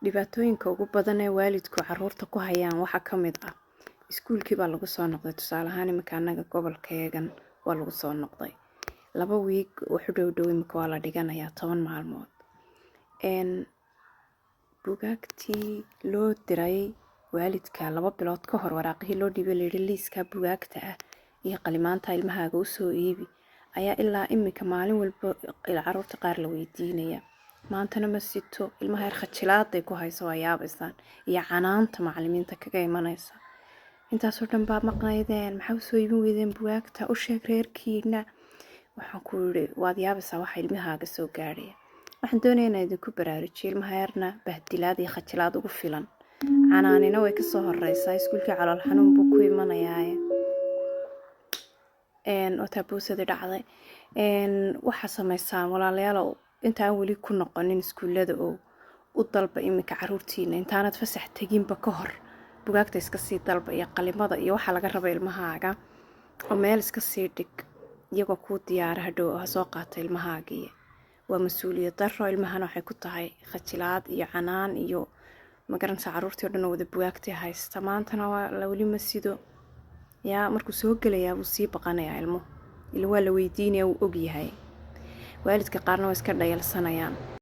dhibaatooyinka ugu badan ee waalidku caruurta ku hayaan waxa ka mid ah iskuulkii baa lagu soo noqday. Tusaale ahaan imika anaga gobolkeegan waa lagu soo noqday 2 week wax u dhow imika waa la dhiganayaa 10 maalmood. Bugaagtii loo diray waalidka 2 bilood ka hor waraaqihii loo dhibay liiska bugaagta ah iyo qalimaanta ilmahaaga u soo iibi ayaa ilaa imika maalin walba caruurta qaar la weydiinaya. maantana ma sito ilmaha yar khajilaad ay ku hayso waa yaabaysaan iyo canaanta macallimiinta kaga imanaysa. intaasoo dhan baa maqnaydeen, maxaa u soo iibin weydeen bugaagta, u sheeg reerkiina. waxaan ku yidhi waad yaabaysaa waxa ilmahaaga soo gaadhaya. waxaan doonayaa inaan idinku baraarujiyo ilmaha yarna bahdilaad iyo khajilaad ugu filan. canaanina way kasoo horeysaa, iskuulkii calool xanuun buu ku imanayaaye oo taabuusadii dhacday. waxaa samaysaan walaalayaal intaan weli ku noqonin iskuullada oo u dalba imika caruurtiina intaanad fasax teginba ka hor bugaagta iska sii dalba iyo qalimada iyo waxa laga raba ilmahaaga oo meel iska sii dhig iyagoo kuu diyaara hadhow ha soo qaata ilmahaagii. waa mas-uuliyad darro ilmahana waxay ku tahay khajilaad iyo canaan iyo magaranaysa caruurtii oo dhan wada bugaagtii haysta. maantana waa la weli ma sido yaa markuu soo gelayaa wuu sii baqanayaa ilmo ila waa la weydiinaya uu og yahay. waalidka qaarna waa iska dhayalsanayaan.